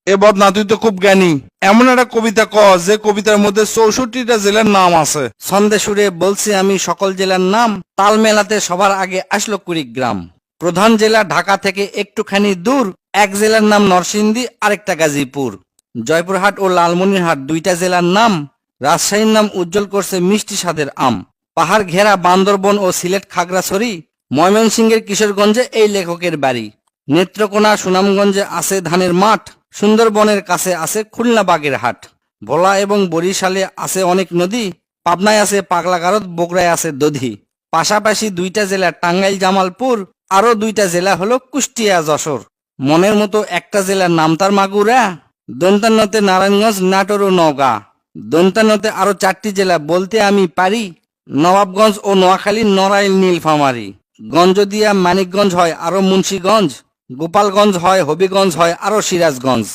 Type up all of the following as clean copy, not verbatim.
এ বদনা, তুই তো খুব জ্ঞানী। এমন একটা কবিতা ক যে কবিতার মধ্যে 64টা জেলার নাম আছে। ছন্দে সুরে বলছি আমি সকল জেলার নাম, তাল মেলাতে সবার আগে আসলো কুড়িগ্রাম। প্রধান জেলা ঢাকা থেকে একটুখানি দূর, এক জেলার নাম নরসিংদী, আরেকটা গাজীপুর। জয়পুরহাট ও লালমনিরহাট দুইটা জেলার নাম, রাজশাহীর নাম উজ্জ্বল করছে মিষ্টি স্বাদের আম। পাহাড় ঘেরা বান্দরবন ও সিলেট খাগড়াছড়ি, ময়মনসিংহের কিশোরগঞ্জে এই লেখকের বাড়ি। নেত্রকোনা সুনামগঞ্জে আছে ধানের মাঠ, সুন্দরবনের কাছে আছে খুলনা বাগের হাট। ভোলা এবং বরিশালে আছে অনেক নদী, পাবনায় আছে পাগলা গারদ, বগুড়ায় আছে দধি। পাশাপাশি দুইটা জেলা টাঙ্গাইল জামালপুর, আরো দুইটা জেলা হলো কুষ্টিয়া যশোর। মনের মতো একটা জেলার নাম তার মাগুরা, দন্তান্নতে নারায়ণগঞ্জ, নাটোর ও নওগাঁ। দন্তান্নতে আরো 4টি জেলা বলতে আমি পারি, নবাবগঞ্জ ও নোয়াখালী, নড়াইল, নীলফামারী। গঞ্জদিয়া মানিকগঞ্জ হয় আরো মুন্সীগঞ্জ, গোপালগঞ্জ হয়, হবিগঞ্জ হয় আরো সিরাজগঞ্জ।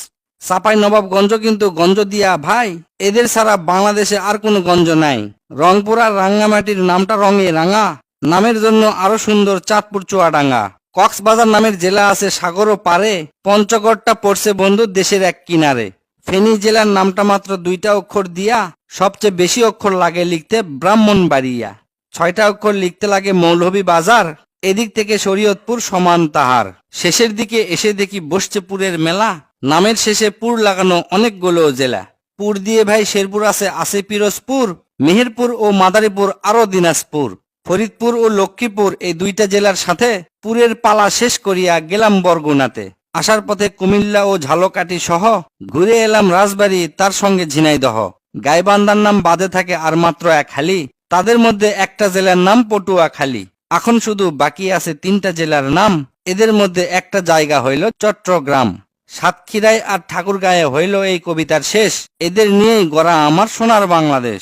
চাপাই নবাবগঞ্জ কিন্তু গঞ্জ দিয়া ভাই, এদের ছাড়া বাংলাদেশে আর কোনো গঞ্জ নাই। রংপুর আর রাঙ্গামাটির নামটা রঙে রাঙা, নামের জন্য আরো সুন্দর চাঁদপুর চুয়াডাঙ্গা। কক্সবাজার নামের জেলা আছে সাগরও পারে, পঞ্চগড়টা পড়ছে বন্ধু দেশের এক কিনারে। ফেনী জেলার নামটা মাত্র 2টা অক্ষর দিয়া, সবচেয়ে বেশি অক্ষর লাগে লিখতে ব্রাহ্মণবাড়িয়া। 6টা অক্ষর লিখতে লাগে মৌলভীবাজার, এদিক থেকে শরীয়তপুর সমান তাহার। শেষের দিকে এসে দেখি বসছে পুরের মেলা, নামের শেষে পুর লাগানো অনেকগুলো জেলা। পুর দিয়ে ভাই শেরপুর আছে পিরোজপুর, মেহেরপুর ও মাদারীপুর, আরো দিনাজপুর। ফরিদপুর ও লক্ষ্মীপুর এই দুইটা জেলার সাথে পুরের পালা শেষ করিয়া গেলাম বরগুনাতে। আসার পথে কুমিল্লা ও ঝালকাঠি সহ ঘুরে এলাম রাজবাড়ী, তার সঙ্গে ঝিনাইদহ। গাইবান্ধার নাম বাদে থাকে আর মাত্র এক হালি, তাদের মধ্যে একটা জেলার নাম পটুয়াখালী। এখন শুধু বাকি আছে 3টা জেলার নাম, এদের মধ্যে একটা জায়গা হইল চট্টগ্রাম। সাতক্ষীরায় আর ঠাকুরগাঁয়ে হইল এই কবিতার শেষ। এদের নিয়েই গড়া আমার সোনার বাংলাদেশ।